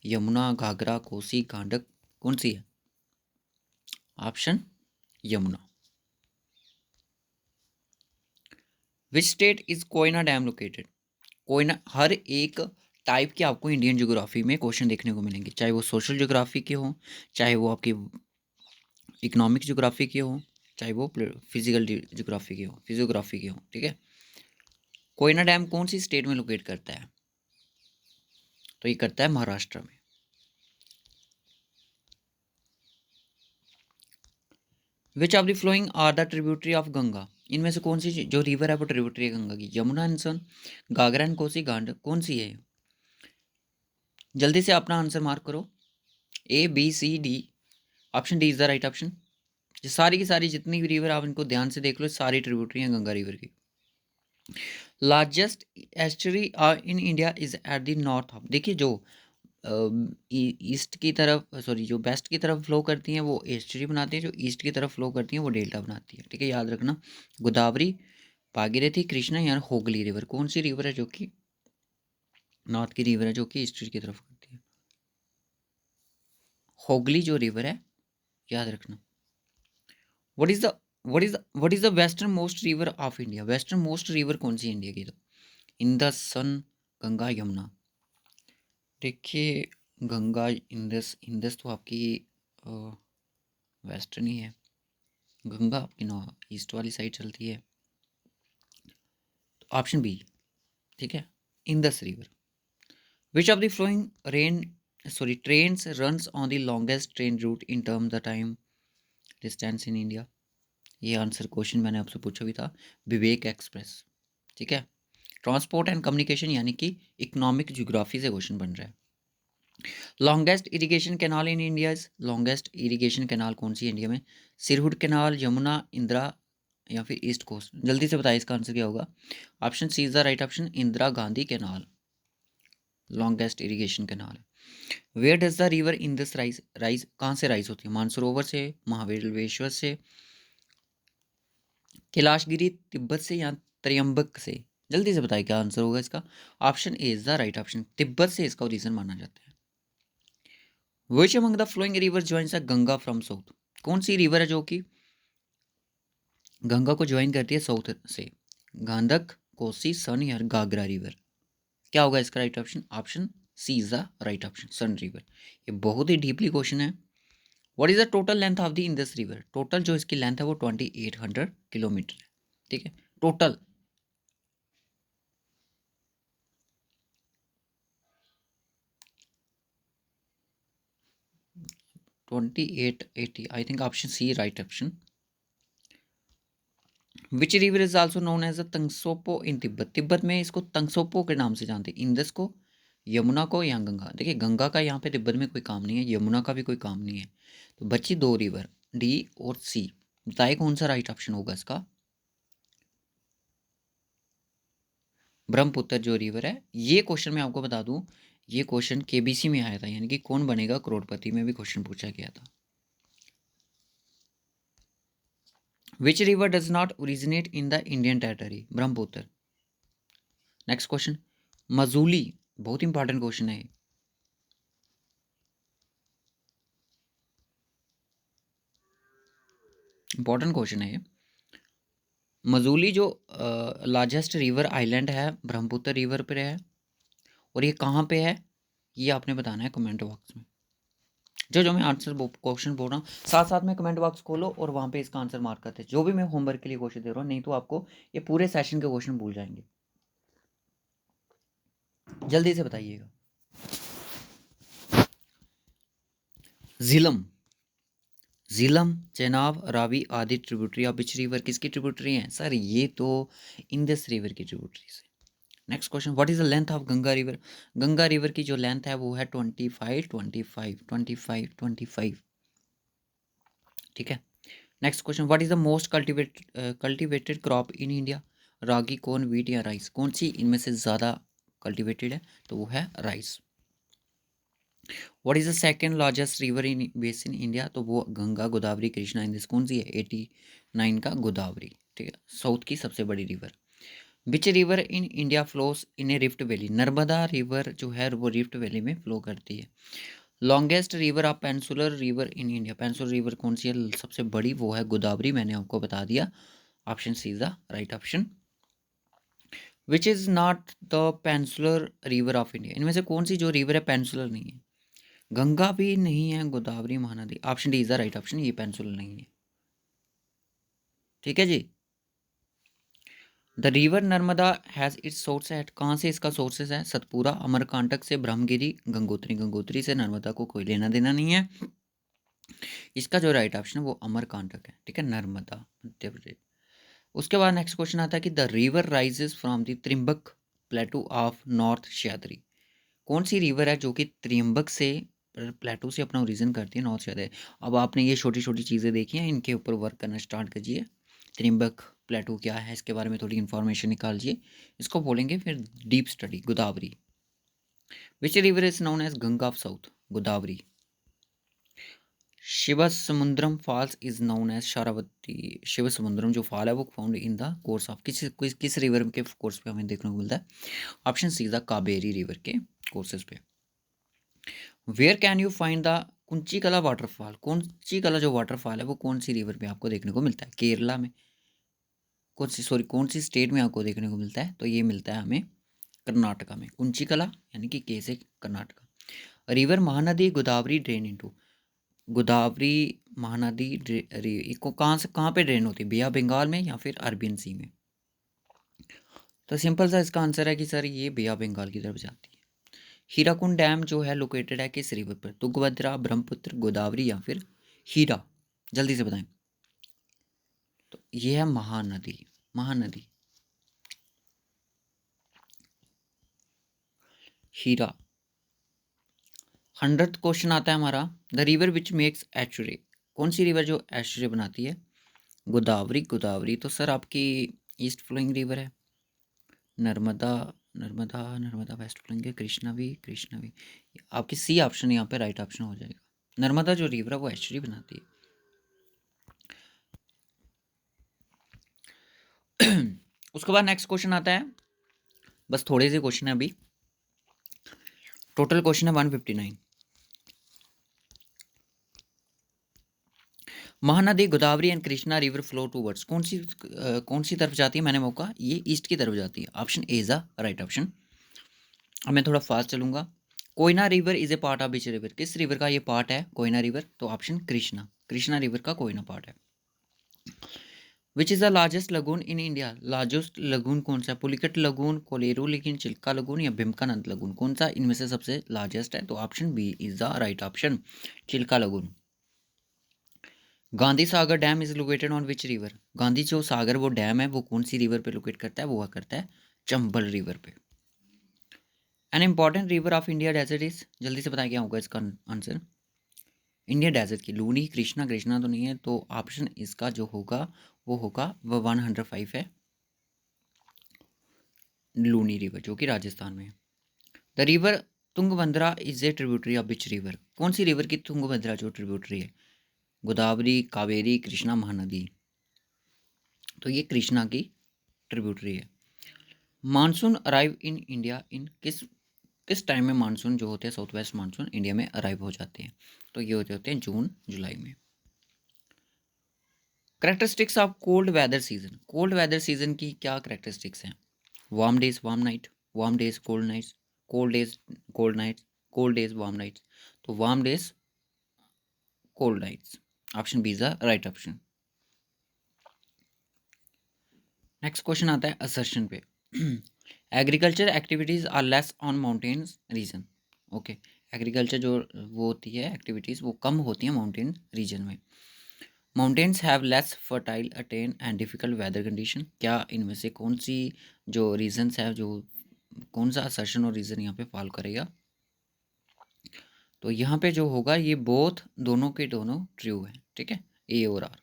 यमुना, घाघरा, कोसी, गंडक, कौन सी है? Option Yamuna. Which state is Koyna dam located? Koyna, हर एक टाइप के आपको इंडियन ज्योग्राफी में क्वेश्चन देखने को मिलेंगे, चाहे वो सोशल ज्योग्राफी के हो, चाहे वो आपकी इकोनॉमिक ज्योग्राफी के हो, चाहे वो फिजिकल ज्योग्राफी के हो, फिजियोग्राफी के हो। ठीक है, कोयना डैम कौन सी स्टेट में लोकेट करता है? तो ये करता है महाराष्ट्र में। Which of the following are the tributary of Ganga? इनमें से कौन सी जो रिवर है वो ट्रिब्यूटरी है गंगा की? यमुना एंड सन, घाघरा एंड कोसी, गांडक, कौन सी है? जल्दी से अपना आंसर मार्क करो। A, B, C, D. Option D is the right option. ये सारी की सारी जितनी भी रिवर आप इनको ध्यान से देख लो, सारी ट्रिब्यूटरी हैं गंगा रिवर की। Largest estuary in India is at the north of. देखिए जो ईस्ट की तरफ, सॉरी जो वेस्ट की तरफ फ्लो करती हैं वो एस्टरी बनाती हैं, जो ईस्ट की तरफ फ्लो करती हैं वो डेल्टा बनाती है। ठीक है, याद रखना। गोदावरी, भागीरथी, कृष्णा या होगली रिवर, कौन सी रिवर है जो कि नॉर्थ की रिवर है जो कि ईस्ट की तरफ करती है? होगली जो रिवर है, याद रखना। What is the westernmost river of India? Western most river कौन सी इंडिया की? तो इंदस, सन, गंगा, यमुना। देखिए गंगा, इंदस, इंदस तो आपकी वेस्टर्न ही है, गंगा आपकी नॉर्थ ईस्ट वाली साइड चलती है। तो ऑप्शन बी। ठीक है, Indus river. Which of the following trains runs on the longest train route in term the time distance in India? ये आंसर क्वेश्चन मैंने आपसे पूछा भी था, विवेक एक्सप्रेस। ठीक है, ट्रांसपोर्ट एंड कम्युनिकेशन यानी कि इकोनॉमिक ज्योग्राफी से क्वेश्चन बन रहा है। Longest irrigation canal in India is, longest irrigation canal कौन सी इंडिया में? सिरहुड कैनाल, यमुना, इंदिरा या फिर ईस्ट कोस्ट? जल्दी से बताइए इसका आंसर क्या होगा। Option C is the right option, Indira Gandhi canal longest irrigation canal है। Where does the river in this rise, rise कहाँ से राइज होती है? मानसरोवर से, महाबलेश्वर से, कैलाशगिरी तिब्बत से या त्र्यंबक से? जल्दी से बताइए क्या आंसर होगा इसका। Option A is the right option, Tibet से इसका ओरिजिन माना जाता है। Which among the following river joins the Ganga from south, कौन सी रिवर है जो कि गंगा को ज्वाइन करती है साउथ से? गांधक, कोसी, सन या गागरा रिवर? क्या होगा इसका right option? Option C is the right option, Son river. ये बहुत ही डीपली क्वेश्चन है। What is the total length of the Indus river, total जो इसकी लेंथ है वो 2800 किलोमीटर है। ठीक है, total. Twenty eight eighty, I think option C right option. Which river is also known as the Tsangpo in Tibet, Tibet में इसको तंगसोपो के नाम से जानते हैं। इंदस को, यमुना को या गंगा? देखिए गंगा का यहाँ पे तिब्बत में कोई काम नहीं है, यमुना का भी कोई काम नहीं है, तो बची दो रिवर, डी और सी। बताइए कौन सा राइट ऑप्शन होगा इसका। ब्रह्मपुत्र जो रिवर है, ये क्वेश्चन मैं आपको बता दूं, ये क्वेश्चन केबीसी में आया था, यानी कि कौन बनेगा करोड़पति में भी क्वेश्चन पूछा गया था। Which river does not originate in the Indian territory, Brahmaputra. Next question, Majuli, बहुत इंपॉर्टेंट क्वेश्चन है, इंपॉर्टेंट क्वेश्चन है ये। मजूली जो लार्जेस्ट रिवर आइलैंड है, ब्रह्मपुत्र रिवर पर है, और ये कहाँ पे है, ये आपने बताना है कमेंट बॉक्स में। जो जो मैं आंसर क्वेश्चन बोल रहा हूँ, साथ साथ में कमेंट बॉक्स खोलो और वहाँ पे इसका आंसर मार्क करते हैं, जो भी मैं होमवर्क के लिए क्वेश्चन दे रहा हूँ, नहीं तो आपको ये पूरे सेशन के क्वेश्चन भूल जाएंगे। जल्दी से बताइएगा। झीलम, झीलम, चेनाब, रावी आदि ट्रिब्यूटरी ऑफ विच रिवर, किसकी ट्रिब्यूटरी हैं सर? ये तो इंडस रिवर की ट्रिब्यूटरी से। Next question, what is the length of Ganga river, Ganga river की जो लेंथ है वो है 25 ठीक है। Next question, what is the most cultivated crop in India, ragi, corn, wheat या राइस? कौन सी इनमें से ज़्यादा कल्टिवेटेड है? तो वो है rice. What is the second largest river in basin India, तो वो गंगा, गोदावरी, कृष्णा, इंदिस कौन सी है? 89 का गोदावरी। ठीक है, साउथ की सबसे बड़ी river. Which river in India flows in a rift valley, Narmada river जो है वो रिफ्ट वैली में फ्लो करती है। Longest river of peninsular river in India, peninsular river कौन सी है सबसे बड़ी? वो है गोदावरी, मैंने आपको बता दिया, option C is the right option. Which is not the peninsular river of India, इनमें से कौन सी जो रिवर है पेंसुलर नहीं है? गंगा भी नहीं है, Godavari, Mahanadi, option D is the right option, ये पेंसुलर नहीं है। ठीक है जी। The river Narmada has its source at, कहाँ से इसका सोर्सेज है? सतपुरा, अमरकांटक से, ब्रह्मगिरी, गंगोत्री, गंगोत्री से नर्मदा को कोई लेना देना नहीं है। इसका जो राइट ऑप्शन है वो अमरकांटक है। ठीक है, नर्मदा, मध्य प्रदेश। उसके बाद नेक्स्ट क्वेश्चन आता है कि the river rises from the Trimbak प्लेटू of north Sahyadri, कौन सी रिवर है जो कि त्रियंबक से, प्लेटू से अपना ओरिजिन करती है नॉर्थ सह्याद्री? अब आपने ये छोटी छोटी चीज़ें देखी हैं, इनके ऊपर वर्क करना स्टार्ट कीजिए। त्रियंबक प्लेटू क्या है, इसके बारे में थोड़ी इन्फॉर्मेशन निकालिए, इसको बोलेंगे फिर deep study. Godavari, which river is known as Ganga of south, Godavari. Shivasamudram falls is known as Sharavathi, Shivasamudram जो फॉल है वो found in the course of, किस रिवर के कोर्स पे हमें देखने को मिलता है? Option C the Kaveri river के कोर्सेज पे। Where can you find the Kunchikal waterfall, Kunchikal जो वाटरफॉल है वो कौन सी रिवर पे आपको देखने को मिलता है? केरला में, कौन सी स्टेट में आपको देखने को मिलता है? तो ये मिलता है हमें कर्नाटका में, कुंचिकला यानी कि के से Karnataka. River Mahanadi Godavari drain into, Godavari Mahanadi को कहाँ पे ड्रेन होती है? बे ऑफ बंगाल में या फिर अरबियन सी में? तो सिंपल सा इसका आंसर है कि सर ये बे ऑफ बंगाल की तरफ जाती है। हीराकुंड डैम जो है लोकेटेड है किस रिवर पर? तुंगभद्रा, ब्रह्मपुत्र, गोदावरी या फिर हीरा? जल्दी से बताएं। तो ये है महानदी, महानदी, हीरा। 100th क्वेश्चन आता है हमारा, the river which makes estuary, कौन सी रिवर जो एस्चुरी बनाती है? गोदावरी, गोदावरी तो सर आपकी ईस्ट फ्लोइंग रिवर है। नर्मदा, नर्मदा, नर्मदा वेस्ट फ्लोइंग है। कृष्णा भी, कृष्णा भी। आपकी सी ऑप्शन यहाँ पे राइट ऑप्शन हो जाएगा। नर्मदा जो रिवर है वो एस्चुरी बनाती है। उसके बाद नेक्स्ट क्वेश्चन आता है, बस थोड़े से क्वेश्चन है अभी, टोटल क्वेश्चन है 159। Mahanadi Godavari and Krishna river flow towards, कौन सी तरफ जाती है? मैंने मौका, ये ईस्ट की तरफ जाती है। Option A is the right option. अब मैं थोड़ा फास्ट चलूंगा। Koyna river is a part of which river, किस रिवर का ये पार्ट है कोयना रिवर? तो ऑप्शन कृष्णा, कृष्णा रिवर का कोयना पार्ट है। Which is the largest lagoon in India, largest lagoon कौन सा है? Pulicat lagoon, Kolleru lagoon, Chilka lagoon या भीमकानंद लगून, कौन सा इनमें से सबसे लार्जेस्ट है? तो option B is the right option, Chilka lagoon. Gandhi Sagar dam is located on which river, Gandhi जो सागर वो डैम है वो कौन सी रिवर पे लोकेट करता है? वो करता है चंबल रिवर पे। An important river of India desert is, जल्दी से बताया क्या होगा इसका आंसर? इंडिया डेजर्ट की लूनी, कृष्णा, कृष्णा तो नहीं है, तो ऑप्शन इसका जो होगा वो होगा वो 105 है, लूनी रिवर जो कि राजस्थान में है। The river Tungabhadra is a tributary of which river, कौन सी रिवर की तुंगभद्रा जो ट्रिब्यूटरी है? गोदावरी, कावेरी, कृष्णा, महानदी, तो ये कृष्णा की ट्रिब्यूटरी है। Monsoon arrive in India in, किस टाइम में मानसून जो होते हैं साउथ वेस्ट मानसून इंडिया में अराइव हो जाते हैं? तो ये होते हैं जून जुलाई में। Characteristics of cold weather season, cold weather season की क्या करेक्टरिस्टिक्स हैं? Warm days warm night, warm days cold nights, cold days cold nights, cold days warm nights, तो warm days cold nights, option B is the right option. Next question आता है असर्शन पे। Agriculture activities are less on mountains region, okay, agriculture जो वो होती है एक्टिविटीज़ वो कम होती हैं माउंटेन रीजन में। Mountains have less fertile attain and difficult weather condition, क्या इनमें से कौन सी जो रीजन्स है, जो कौन सा असर्शन और रीज़न यहाँ पे फॉलो करेगा? तो यहाँ पे जो होगा ये बोथ दोनों के दोनों ट्रू है, ठीक है, ए और आर।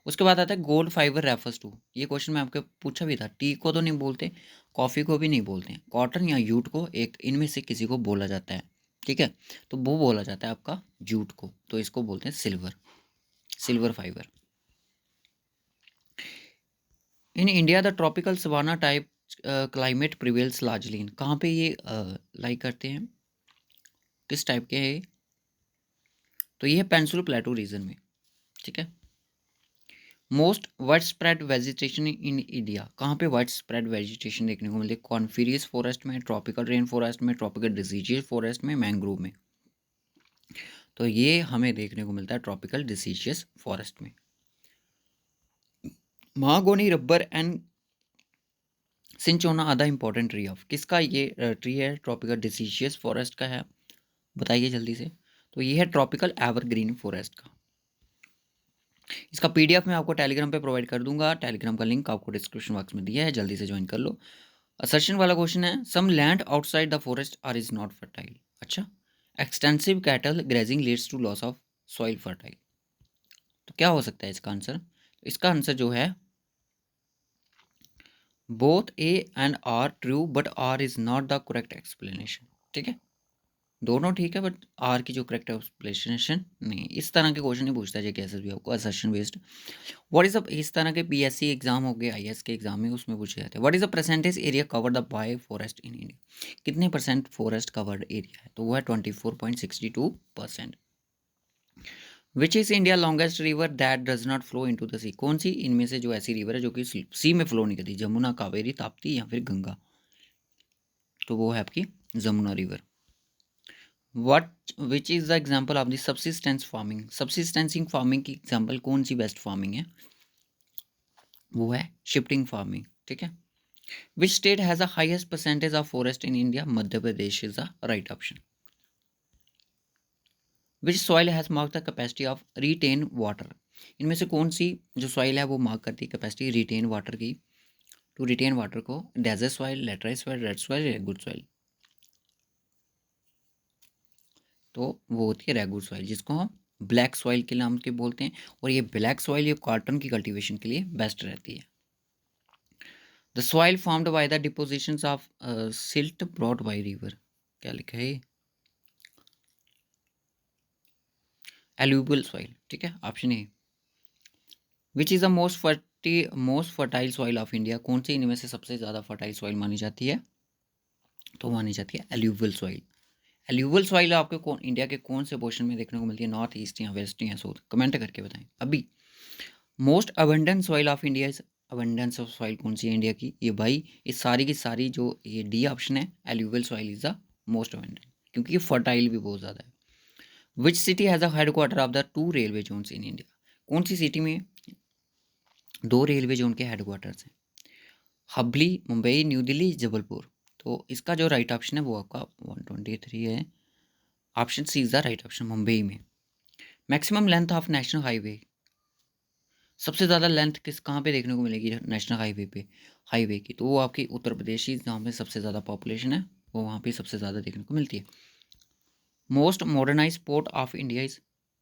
उसके बाद आता है गोल्ड फाइबर रेफर्स टू, ये क्वेश्चन मैं आपके पूछा भी था, टी को तो नहीं बोलते, कॉफ़ी को भी नहीं बोलते हैं, कॉटन या जूट को एक इनमें से किसी को बोला जाता है, ठीक है, तो वो बोला जाता है आपका जूट को, तो इसको बोलते हैं silver, silver fibre. In India the tropical savanna type climate prevails largely in, कहाँ पे ये लाइक करते हैं, किस टाइप के है? तो ये है पेंसुल प्लेटो रीजन में, ठीक है। Most wide spread vegetation in India, कहाँ पे वाइड स्प्रेड वेजिटेशन देखने को मिलती है? कॉन्फिरियस फॉरेस्ट में, ट्रॉपिकल रेन फॉरेस्ट में, ट्रॉपिकल डिसीजियस फॉरेस्ट में, मैंग्रोव में, तो ये हमें देखने को मिलता है ट्रॉपिकल डिसीजियस फॉरेस्ट में। महागोनी रबर एंड सिंचोना आधा इंपॉर्टेंट ट्री ऑफ, किसका ये ट्री है? ट्रॉपिकल डिसीजियस फॉरेस्ट का है, बताइए जल्दी से। तो ये है ट्रॉपिकल एवरग्रीन फॉरेस्ट का। इसका पीडीएफ मैं आपको टेलीग्राम पे प्रोवाइड कर दूंगा, टेलीग्राम का लिंक आपको डिस्क्रिप्शन बॉक्स में दिया है, जल्दी से ज्वाइन कर लो। असर्शन वाला क्वेश्चन है, some land outside the forest are is not fertile, अच्छा, extensive cattle grazing leads to loss of soil fertile, तो क्या हो सकता है इसका आंसर? तो इसका आंसर जो है both A and R true but R is not the correct explanation, ठीक है, दोनों ठीक है बट आर की जो करेक्ट एक्सप्लेनेशन नहीं। इस तरह के क्वेश्चन नहीं पूछता है कैसे भी आपको असर्शन बेस्ड। व्हाट इज इस तरह के पीएससी एग्जाम हो गए, आईएएस के एग्जाम में उसमें पूछे जाते हैं, what is the percentage area covered the by forest in India, कितने परसेंट फॉरेस्ट कवर्ड एरिया है? तो वो है 24.62%। Which is India longest river that does not flow into the sea, कौन सी इनमें से जो ऐसी रिवर है जो कि सी में फ्लो नहीं करती? जमुना, कावेरी, ताप्ती या फिर गंगा, तो वो है आपकी Jamuna river. What which is the example of the subsistence farming, subsistence farming की एग्जाम्पल कौन सी बेस्ट फार्मिंग है? वो है शिफ्टिंग फार्मिंग, ठीक है। Which state has the highest percentage of forest in India? Madhya Pradesh is the right option. Which soil has mark the capacity of retain water, इनमें से कौन सी जो सॉइल है वो मार्क करती है कैपेसिटी रिटेन वाटर की? टू रिटेन वाटर को desert soil, laterite soil, red soil या गुड सॉइल, तो वो होती है रेगुलर सॉइल, जिसको हम ब्लैक सॉइल के नाम के बोलते हैं, और ये ब्लैक सॉइल ये कॉटन की कल्टीवेशन के लिए बेस्ट रहती है। The soil formed by the depositions of silt brought by river, क्या लिखा है? एल्यूवियल सॉइल, ठीक है, option A. Which is the most fertile soil of India, कौन सी इनमें से सबसे ज़्यादा फर्टाइल सॉइल मानी जाती है? तो मानी जाती है एल्यूवियल सॉइल। एल्यूवियल सॉइल आपको कौन इंडिया के कौन से पोर्शन में देखने को मिलती है, नॉर्थ ईस्ट या वेस्ट या साउथ, कमेंट करके बताएं अभी। Most abundant soil of India is, abundance of soil कौन सी है इंडिया की, ये भाई इस सारी की सारी जो ये डी ऑप्शन है, alluvial soil is the most abundant, क्योंकि ये फर्टाइल भी बहुत ज़्यादा है। Which city has a headquarter of the 2 railway zones in India, कौन सी सिटी में 2 रेलवे जोन के हेडक्वार्टर्स हैं, हबली, मुंबई, न्यू दिल्ली, जबलपुर। तो इसका जो राइट ऑप्शन है वो आपका 123 है, option C is the right option, Mumbai में। Maximum length of national highway, सबसे ज़्यादा लेंथ किस कहाँ पे देखने को मिलेगी नेशनल हाईवे पे, हाईवे की, तो वो आपकी उत्तर प्रदेश ही जहाँ पे सबसे ज़्यादा पॉपुलेशन है, वो वहाँ पे सबसे ज़्यादा देखने को मिलती है। Most modernise port of India is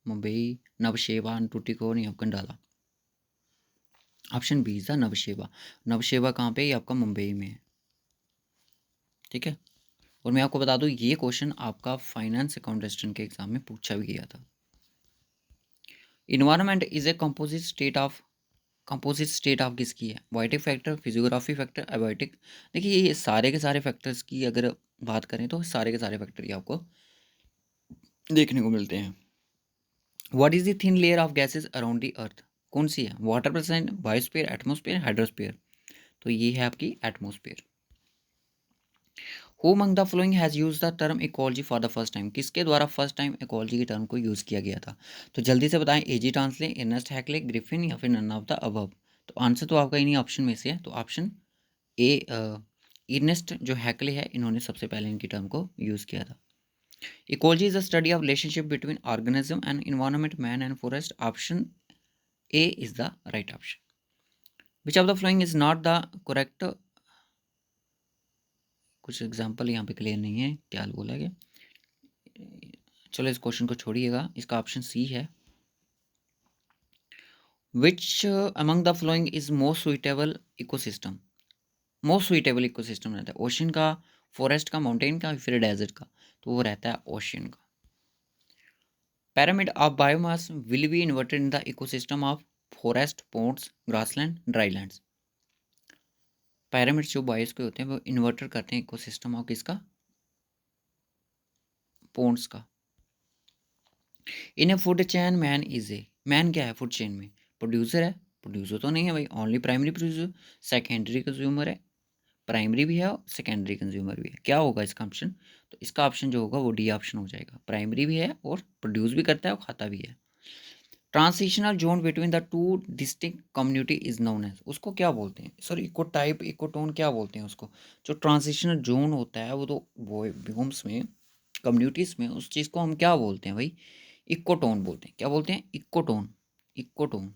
Mumbai, Nhava Sheva, Tuticorin या Kandla. Option B is the Nhava Sheva. Nhava Sheva कहाँ पे, ये आपका मुंबई में है, ठीक है। और मैं आपको बता दूँ ये क्वेश्चन आपका फाइनेंस अकाउंटेंट के एग्जाम में पूछा भी गया था। Environment is a composite state of, composite state of किसकी है, biotic factor, physiography factor, abiotic. देखिए ये सारे के सारे फैक्टर्स की अगर बात करें तो सारे के सारे फैक्टर ही आपको देखने को मिलते हैं। What is the thin layer of gases around the earth, कौन सी है, water percent, biosphere, atmosphere, hydrosphere. तो ये है आपकी atmosphere. Who among the following has use the term ecology for the first time, किसके द्वारा फर्स्ट टाइम इकोलॉजी की टर्म को यूज़ किया गया था। तो जल्दी से बताएं, एजी टांसले, अर्नेस्ट हैक्ले, ग्रिफिन या फिर नन ऑफ द अबव। तो आंसर तो आपका इन्हीं ऑप्शन में से है, तो ऑप्शन ए अर्नेस्ट जो हैक्ले है, इन्होंने सबसे पहले इनकी टर्म को यूज़ किया था। Ecology is the study of relationship between organism and environment, man and forest. Option A is the right option. Which of the following is not the correct, कुछ एग्जाम्पल यहाँ पे क्लियर नहीं है क्या बोला गया, चलो इस क्वेश्चन को छोड़िएगा, इसका ऑप्शन सी है। Which among the following is most suitable ecosystem, most suitable ecosystem रहता है ओशन का, फॉरेस्ट का, माउंटेन का, फिर डेजर्ट का। तो वो रहता है ओशन का। Pyramid of biomass will be inverted in the ecosystem of forest, ponds, grassland, drylands. Pyramid जो बायोस के होते हैं वो इन्वर्टर करते हैं इकोसिस्टम ऑफ किसका, पोर्ट्स का। In a food chain man is a, man क्या है फूड चेन में, प्रोड्यूसर है, प्रोड्यूसर तो नहीं है भाई, only primary producer, secondary consumer है, प्राइमरी भी है और सेकेंडरी कंज्यूमर भी है। क्या होगा इसका ऑप्शन, तो इसका ऑप्शन जो होगा वो डी ऑप्शन हो जाएगा, प्राइमरी भी है और प्रोड्यूस भी करता है और खाता भी है। Transitional zone between the two distinct community is known as, उसको क्या बोलते हैं, सॉरी इको टाइप, इकोटोन क्या बोलते हैं उसको, जो ट्रांसिशनल जोन होता है वो तो वोम्स में, कम्युनिटीज़ में, उस चीज़ को हम क्या बोलते हैं भाई, इकोटोन बोलते हैं। क्या बोलते हैं, ecotone, ecotone.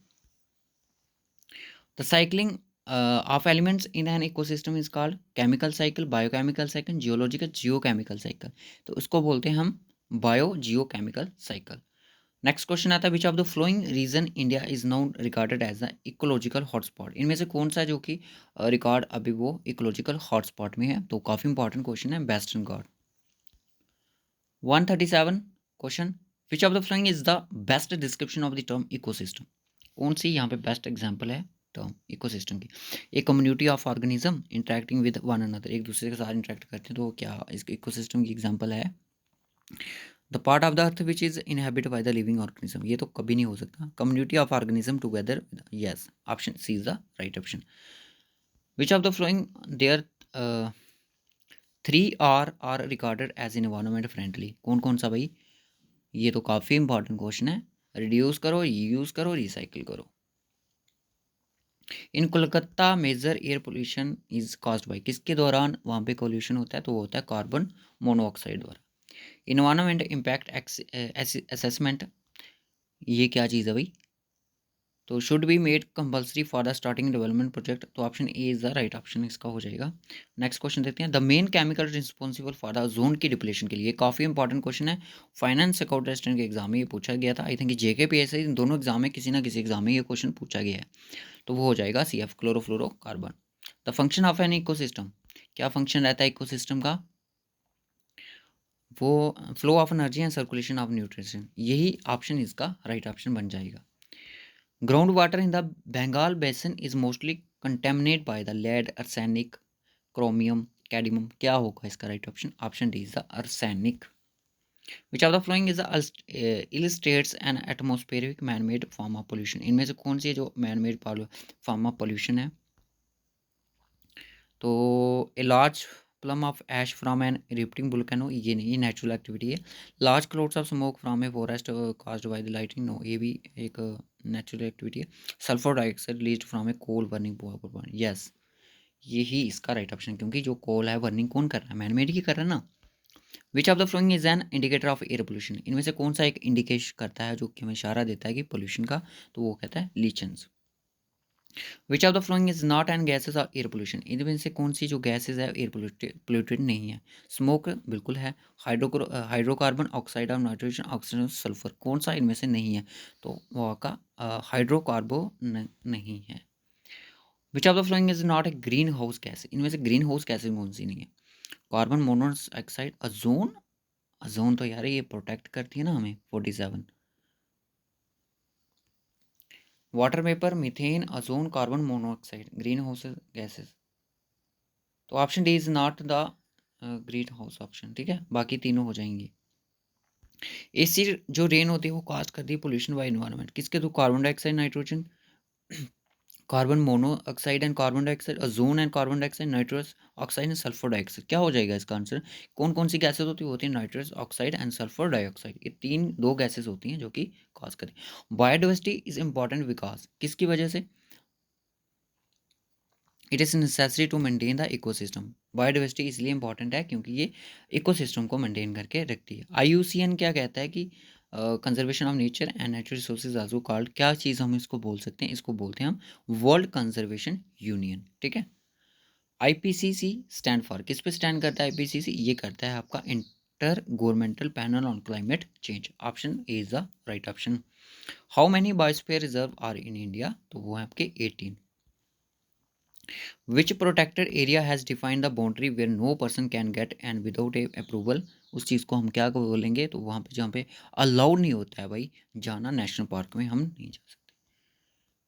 The cycling of elements in an ecosystem is called chemical cycle, biochemical cycle, geological, geochemical cycle. तो उसको बोलते हैं हम bio geochemical cycle. Next question आता है, which of the following region India is now recorded as the ecological hotspot, इनमें से कौन सा जो कि रिकॉर्ड अभी वो इकोलॉजिकल हॉटस्पॉट में है। तो काफ़ी इंपॉर्टेंट क्वेश्चन है, western Ghat. 137 question, which of the following is the best description of the term ecosystem, कौन सी यहाँ पे बेस्ट एग्जाम्पल है टर्म इकोसिस्टम की। एक community of organism interacting with one another, एक दूसरे के साथ इंटरेक्ट करते हैं, तो क्या इस इकोसिस्टम की एग्जाम्पल है। The part of the earth which is inhabit by the living organism, ये तो कभी नहीं हो सकता, community of organism together, yes option C is the right option. Which of the following there 3 are recorded as environment friendly, कौन कौन सा भाई, ये तो काफ़ी इंपॉर्टेंट क्वेश्चन है। रिड्यूस करो, यूज़ करो, रिसाइकिल करो। In Kolkata major air pollution is caused by, किसके दौरान वहाँ पे पोल्यूशन होता है, तो वो होता है कार्बन मोनोऑक्साइड द्वारा। इन्वायरमेंट इम्पैक्ट असेसमेंट, ये क्या चीज़ है भाई, तो should be made compulsory for the starting development project, तो option A is the right option इसका हो जाएगा। नेक्स्ट क्वेश्चन देखते हैं, the main chemical responsible for the ozone की डिप्लेशन के लिए, काफ़ी इंपॉर्टेंट क्वेश्चन है, फाइनेंस अकाउंटेंट के एग्जाम में ये पूछा गया था, आई थिंक जेके पीएसआई इन दोनों एग्जाम में किसी ना किसी एग्जाम में ये क्वेश्चन पूछा गया है, तो वो हो जाएगा C F, chlorofluorocarbon. The function of an ecosystem, क्या फंक्शन रहता है इकोसिस्टम का, वो flow of energy and circulation of nutrition, यही ऑप्शन इसका राइट ऑप्शन बन जाएगा। Ground water in the Bengal basin is mostly contaminated by the lead, arsenic, chromium, cadmium, क्या होगा इसका right option? Option D is the arsenic. Which of the following is illustrates an atmospheric man made form of pollution, इनमें से कौन सी जो man made form of pollution है? तो a large plume of ash from an erupting volcano, ये नहीं, ये नेचुरल एक्टिविटी है। Large clouds of smoke from a forest caused by the lightning, no, ये भी एक नेचुरल एक्टिविटी है। Sulphur dioxide released from a coal burning power plant, yes, यही इसका राइट ऑप्शन, क्योंकि जो कोल है बर्निंग कौन कर रहा है? मैन मेड ही कर रहा है ना। विच of the following is an indicator of air pollution, इनमें से कौन सा एक इंडिकेशन करता है जो कि हमें इशारा देता है कि पोल्यूशन का? तो वो कहता है lichens. Which of the following is not an gases of air pollution, इनमें से कौन सी जो गैसेज है एयर पोल्यूटेड नहीं है? स्मोक बिल्कुल है, hydrocarbon oxide of nitrogen, oxygen, sulphur, कौन सा इनमें से नहीं है? तो वो आपका हाइड्रोकार्बो नहीं है। Which of the following is not A green house gas, इनमें से ग्रीन हाउस गैसेज कौन सी नहीं है? कार्बन मोनोऑक्साइड, अजोन, अजोन तो यार ये प्रोटेक्ट करती है ना हमें, 47। Water vapour, methane, ozone, carbon monoxide, greenhouse gases. तो option D is not the greenhouse option, ठीक है, बाकी तीनों हो जाएंगे। एसिड जो रेन होती है वो काज करती है पोल्यूशन बाय एनवायरनमेंट, किसके through? Carbon dioxide, nitrogen, carbon monoxide and carbon dioxide, ozone and carbon dioxide, nitrous oxide and sulphur dioxide, क्या हो जाएगा इसका आंसर? कौन कौन सी गैसेज होती है? Nitrous oxide and sulphur dioxide, ये दो गैसेज होती हैं जो कि कॉज करें। बायोडाइवर्सिटी इज इंपॉर्टेंट बिकॉज, किसकी वजह से? It is necessary to maintain the ecosystem, biodiversity इसलिए इंपॉर्टेंट है क्योंकि ये इकोसिस्टम को मेंटेन करके रखती है। IUCN क्या कहता है कि conservation of nature and natural resources also called, क्या चीज़ हम इसको बोल सकते हैं? इसको बोलते हैं हम वर्ल्ड कंजर्वेशन यूनियन, ठीक है। IPCC स्टैंड फॉर, किस पे स्टैंड करता है IPCC? ये करता है आपका intergovernmental panel on climate change, option A is the right option. How many biosphere reserve are in India? तो वो है आपके 18। Which protected area has defined the boundary where no person can get and without a approval, उस चीज़ को हम क्या बोलेंगे? तो वहाँ पे जहाँ पे अलाउड नहीं होता है भाई जाना, नेशनल पार्क में हम नहीं जा सकते,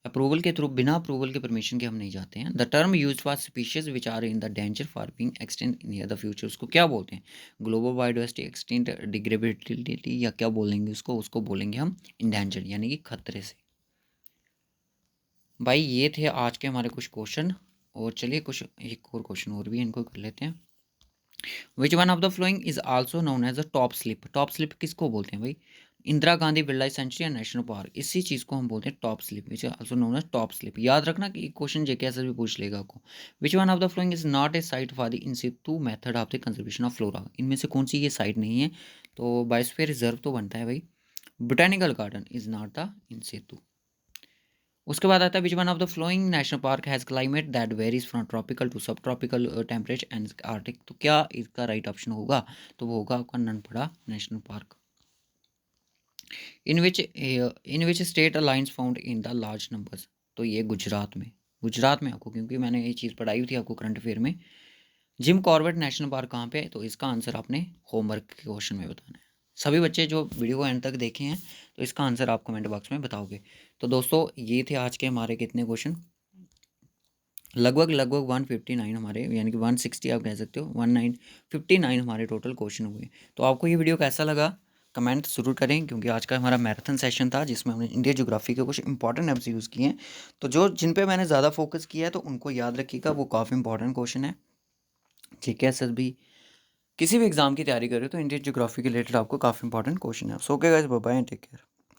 अप्रूवल के थ्रू, बिना अप्रूवल के परमिशन के हम नहीं जाते हैं। The term use for species which are in the danger for being extinct near the future, उसको क्या बोलते हैं? ग्लोबल बायोडाइवर्सिटी एक्सटेंट डिग्रेडेबिलिटी, या क्या बोलेंगे उसको बोलेंगे हम इंडेंजर, यानी कि खतरे से। भाई ये थे आज के हमारे कुछ क्वेश्चन, और चलिए कुछ एक और क्वेश्चन और भी है, इनको कर लेते हैं। Which one of the following is also known as a Top Slip, Top Slip किसको बोलते हैं भाई? Indira Gandhi wild life sanctuary या नेशनल पार्क, इसी चीज़ को हम बोलते हैं Top Slip, which also known as Top Slip. याद रखना कि क्वेश्चन जेके ऐसा भी पूछ लेगा आपको। Which one of the following is not a site for the in situ method of the conservation of flora, इनमें से कौन सी ये साइट नहीं है? तो बायोस्फीयर रिजर्व तो बनता है भाई। Botanical garden is not the in situ. उसके बाद आता है which one of the following national park has climate that varies from tropical to sub tropical temperature and arctic, तो क्या इसका राइट ऑप्शन होगा? तो वो होगा आपका ननपड़ा national park. In which state lions found in the large numbers, तो ये गुजरात में आपको, क्योंकि मैंने ये चीज़ पढ़ाई थी आपको करंट अफेयर में। जिम कॉर्बेट नेशनल पार्क कहाँ पे है? तो इसका आंसर आपने होमवर्क के क्वेश्चन में बताना है। सभी बच्चे जो वीडियो को एंड तक देखे हैं तो इसका आंसर आप कमेंट बॉक्स में बताओगे। तो दोस्तों ये थे आज के हमारे कितने क्वेश्चन, लगभग 159 हमारे, यानी कि 160 आप कह सकते हो, 1959 हमारे टोटल क्वेश्चन हुए। तो आपको ये वीडियो कैसा लगा कमेंट ज़रूर करें, क्योंकि आज का हमारा मैराथन सेशन था जिसमें हमने इंडिया ज्योग्राफी के कुछ इंपॉर्टेंट MCQs किए हैं। तो जिन पे मैंने ज़्यादा फोकस किया है तो उनको याद रखिएगा, वो काफ़ी इंपॉर्टेंट क्वेश्चन है। ठीक है सर, भी किसी भी एग्जाम की तैयारी करें तो इंडियन ज्योग्राफी के रिलेटेड आपको काफ़ी इंपॉर्टेंट क्वेश्चन है। So okay guys, bye bye, take care.